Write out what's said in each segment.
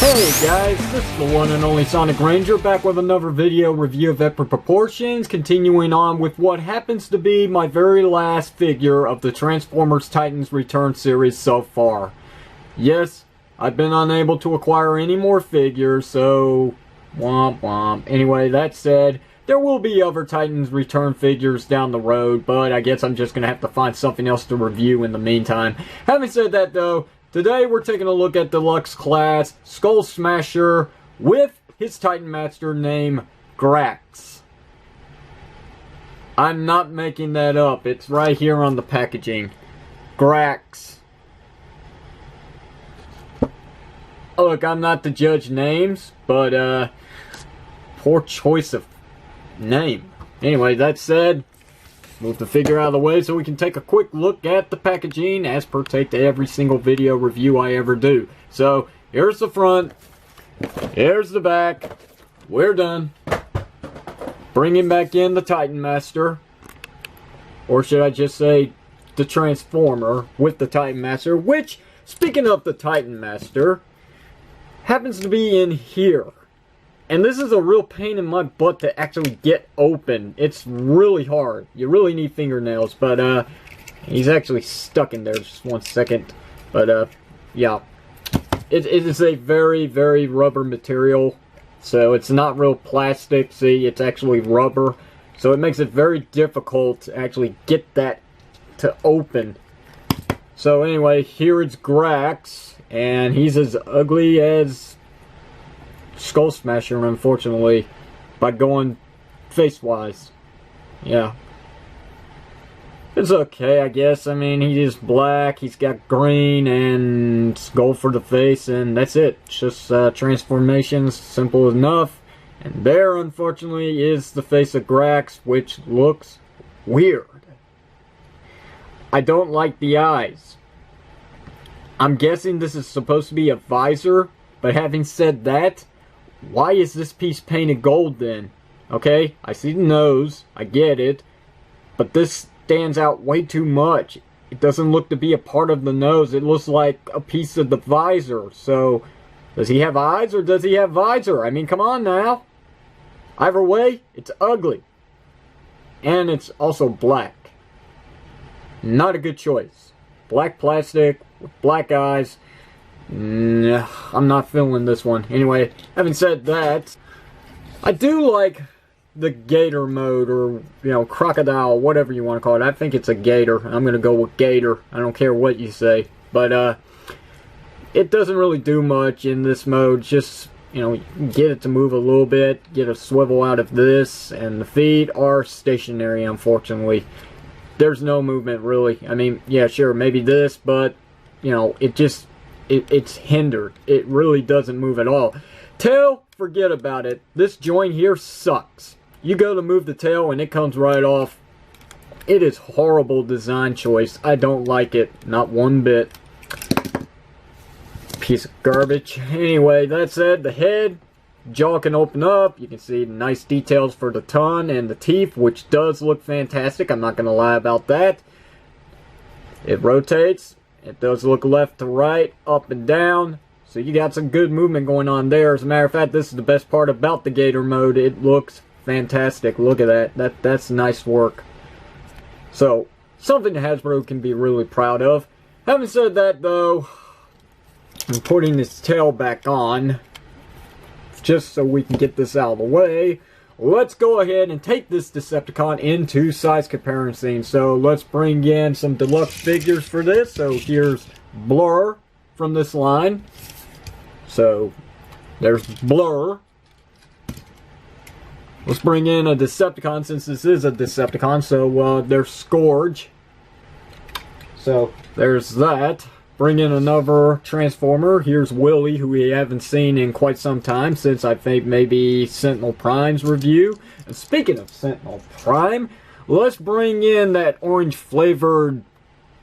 Hey guys, this is the one and only Sonic Ranger back with another video review of Epic Proportions, continuing on with what happens to be my very last figure of the Transformers Titans Return series so far. Yes, I've been unable to acquire any more figures, so womp womp. Anyway, that said, there will be other Titans Return figures down the road, but I guess I'm just going to have to find something else to review in the meantime. Having said that though, today we're taking a look at Deluxe class Skullsmasher with his Titan Master named Grax. I'm not making that up. It's right here on the packaging. Grax. Look, I'm not to judge names, but poor choice of name. Anyway, that said, move the figure out of the way so we can take a quick look at the packaging as per take to every single video review I ever do. So, here's the front. Here's the back. We're done. Bringing back in the Titan Master. Or should I just say the Transformer with the Titan Master. Which, speaking of the Titan Master, happens to be in here. And this is a real pain in my butt to actually get open. It's really hard. You really need fingernails. But, he's actually stuck in there. Just one second. But, yeah. It is a very, very rubber material. So, it's not real plastic. See, it's actually rubber. So, it makes it very difficult to actually get that to open. So, anyway, here it's Grax. And he's as ugly as Skullsmasher, unfortunately, by going face-wise. Yeah. It's okay, I guess. I mean, he's black, he's got green, and gold for the face, and that's it. It's just transformations, simple enough. And there, unfortunately, is the face of Grax, which looks weird. I don't like the eyes. I'm guessing this is supposed to be a visor, but having said that, why is this piece painted gold then? Okay, I see the nose, I get it, but this stands out way too much. It doesn't look to be a part of the nose, it looks like a piece of the visor. So, does he have eyes or does he have visor? I mean, come on now. Either way, it's ugly. And it's also black. Not a good choice. Black plastic with black eyes. Nah, I'm not feeling this one. Anyway, having said that, I do like the Gator Mode, or, you know, crocodile, whatever you want to call it. I think it's a gator. I'm going to go with gator. I don't care what you say. But, it doesn't really do much in this mode. Just, you know, get it to move a little bit, get a swivel out of this, and the feet are stationary, unfortunately. There's no movement, really. I mean, yeah, sure, maybe this, but, you know, it's hindered. It really doesn't move at all. Tail, forget about it. This joint here sucks. You go to move the tail and it comes right off. It is horrible design choice. I don't like it. Not one bit. Piece of garbage. Anyway, that said, the head, jaw can open up. You can see nice details for the tongue and the teeth, which does look fantastic. I'm not going to lie about that. It rotates. It does look left to right, up and down. So you got some good movement going on there. As a matter of fact, this is the best part about the Gator Mode. It looks fantastic. Look at that. That's nice work. So, something Hasbro can be really proud of. Having said that, though, I'm putting this tail back on, just so we can get this out of the way. Let's go ahead and take this Decepticon into size comparison. So let's bring in some deluxe figures for this. So here's Blur from this line. So there's Blur. Let's bring in a Decepticon since this is a Decepticon. So there's Scourge. So there's that. Bring in another Transformer. Here's Willie, who we haven't seen in quite some time, since I think maybe Sentinel Prime's review. And speaking of Sentinel Prime, let's bring in that orange flavored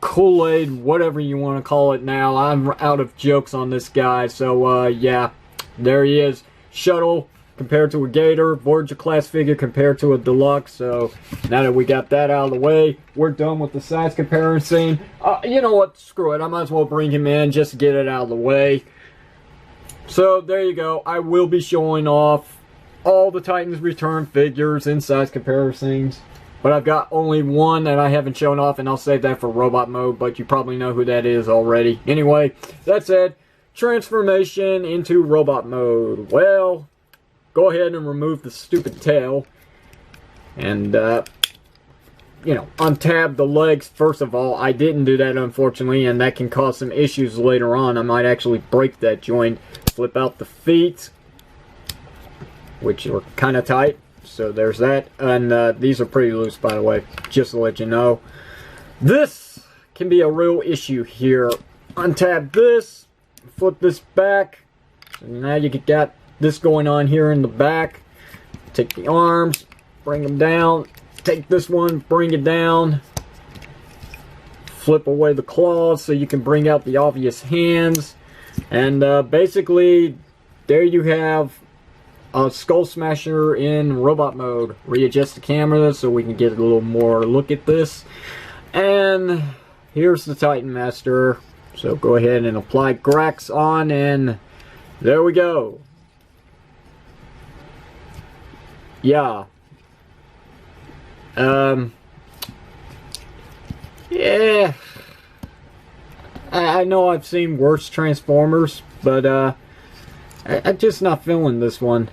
Kool-Aid, whatever you want to call it now. I'm out of jokes on this guy, so yeah, there he is. Shuttle compared to a Gator, Voyager class figure compared to a Deluxe. So now that we got that out of the way, we're done with the size comparison. You know what, screw it, I might as well bring him in just to get it out of the way. So there you go. I will be showing off all the Titans Return figures in size comparisons. But I've got only one that I haven't shown off, and I'll save that for robot mode, but you probably know who that is already. Anyway, that said, transformation into robot mode. Well, go ahead and remove the stupid tail. And, you know, untab the legs first of all. I didn't do that, unfortunately, and that can cause some issues later on. I might actually break that joint. Flip out the feet, which are kind of tight. So there's that, and these are pretty loose, by the way, just to let you know. This can be a real issue here. Untab this, flip this back, so now you got this going on here in the back. Take the arms, bring them down, take this one, bring it down, flip away the claws so you can bring out the obvious hands, and basically, there you have a Skullsmasher in robot mode. Readjust the camera so we can get a little more look at this. And here's the Titan Master. So go ahead and apply Grax on, and there we go. Yeah. Yeah. I know I've seen worse Transformers, but I'm just not feeling this one.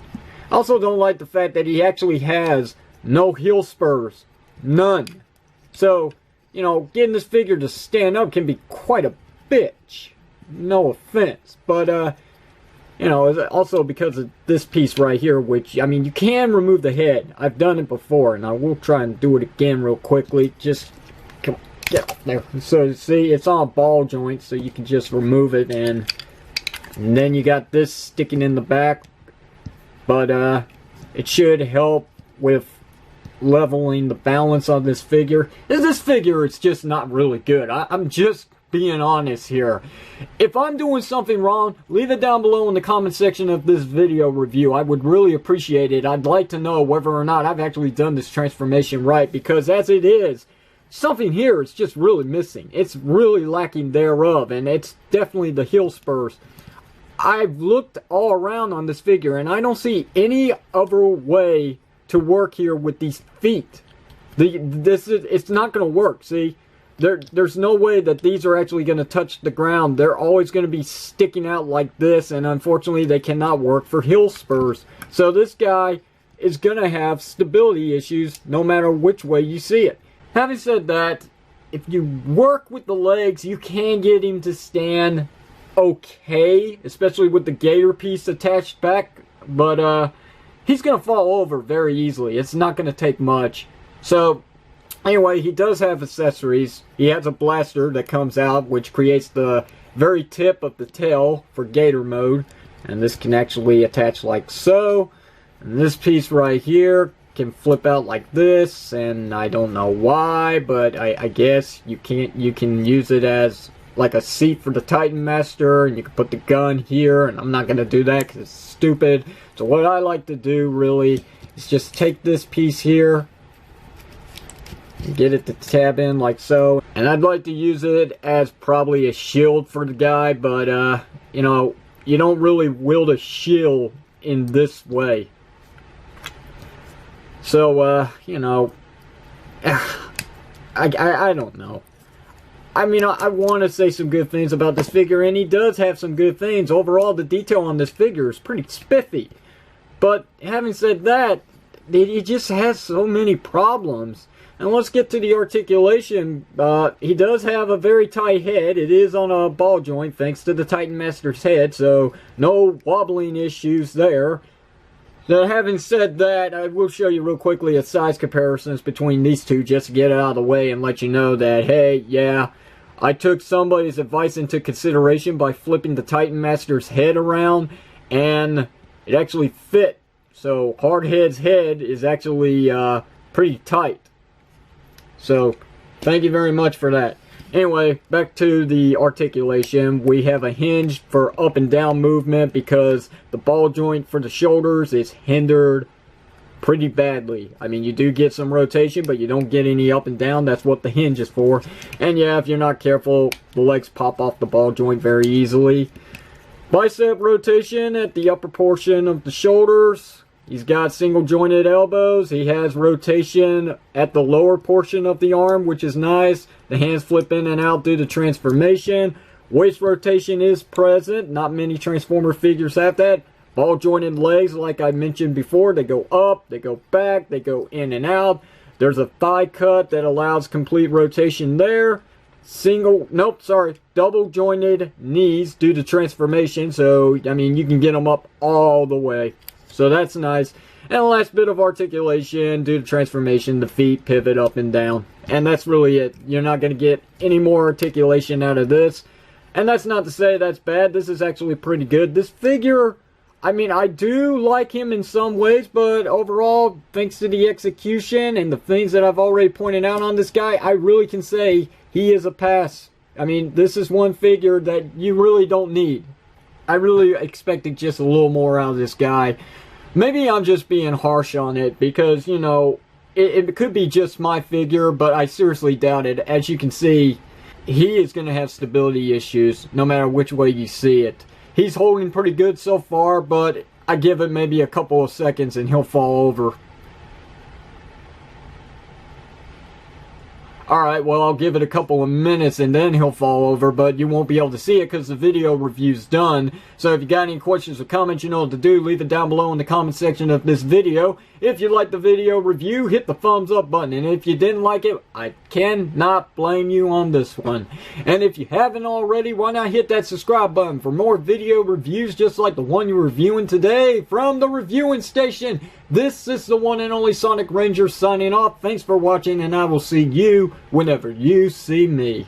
I also don't like the fact that he actually has no heel spurs. None. So, you know, getting this figure to stand up can be quite a bitch. No offense. But, you know, also because of this piece right here, which, I mean, you can remove the head. I've done it before, and I will try and do it again real quickly. Just, come on, get off there. So, see, it's on a ball joint, so you can just remove it, and then you got this sticking in the back. But it should help with leveling the balance on this figure. This figure is just not really good. I'm just being honest here. If I'm doing something wrong, leave it down below in the comment section of this video review. I would really appreciate it. I'd like to know whether or not I've actually done this transformation right, because as it is, something here is just really missing. It's really lacking thereof, and it's definitely the heel spurs. I've looked all around on this figure, and I don't see any other way to work here with these feet. It's not going to work, see? There's no way that these are actually going to touch the ground. They're always going to be sticking out like this, and unfortunately they cannot work for heel spurs. So this guy is going to have stability issues no matter which way you see it. Having said that, if you work with the legs, you can get him to stand okay, especially with the gator piece attached back, but he's gonna fall over very easily. It's not gonna take much. So anyway, he does have accessories. He has a blaster that comes out, which creates the very tip of the tail for Gator Mode, and this can actually attach like so, and this piece right here can flip out like this, and I don't know why, but I guess you can use it as like a seat for the Titan Master, and you can put the gun here, and I'm not going to do that because it's stupid. So what I like to do really is just take this piece here and get it to tab in like so, and I'd like to use it as probably a shield for the guy, but you know, you don't really wield a shield in this way. So you know, I don't know. I mean, I want to say some good things about this figure, and he does have some good things. Overall, the detail on this figure is pretty spiffy. But having said that, he just has so many problems. And let's get to the articulation. He does have a very tight head. It is on a ball joint thanks to the Titan Master's head, so no wobbling issues there. So having said that, I will show you real quickly a size comparisons between these two just to get it out of the way and let you know that, hey, yeah, I took somebody's advice into consideration by flipping the Titan Master's head around, and it actually fit. So Hardhead's head is actually pretty tight. So thank you very much for that. Anyway, back to the articulation. We have a hinge for up and down movement because the ball joint for the shoulders is hindered pretty badly. I mean, you do get some rotation, but you don't get any up and down. That's what the hinge is for. And yeah, if you're not careful, the legs pop off the ball joint very easily. Bicep rotation at the upper portion of the shoulders. He's got single jointed elbows. He has rotation at the lower portion of the arm, which is nice. The hands flip in and out due to transformation. Waist rotation is present. Not many Transformer figures have that. Ball jointed legs, like I mentioned before, they go up, they go back, they go in and out. There's a thigh cut that allows complete rotation there. Double jointed knees due to transformation. So, I mean, you can get them up all the way. So that's nice. And the last bit of articulation due to transformation, the feet pivot up and down. And that's really it. You're not going to get any more articulation out of this. And that's not to say that's bad. This is actually pretty good. This figure, I mean, I do like him in some ways, but overall, thanks to the execution and the things that I've already pointed out on this guy, I really can say he is a pass. I mean, this is one figure that you really don't need. I really expected just a little more out of this guy. Maybe I'm just being harsh on it because, you know, it could be just my figure, but I seriously doubt it. As you can see, he is going to have stability issues no matter which way you see it. He's holding pretty good so far, but I give it maybe a couple of seconds and he'll fall over. Alright, well, I'll give it a couple of minutes and then he'll fall over, but you won't be able to see it because the video review's done. So if you got any questions or comments, you know what to do. Leave it down below in the comment section of this video. If you liked the video review, hit the thumbs up button. And if you didn't like it, I cannot blame you on this one. And if you haven't already, why not hit that subscribe button for more video reviews just like the one you're reviewing today from the reviewing station. This is the one and only Sonic Ranger signing off. Thanks for watching, and I will see you whenever you see me.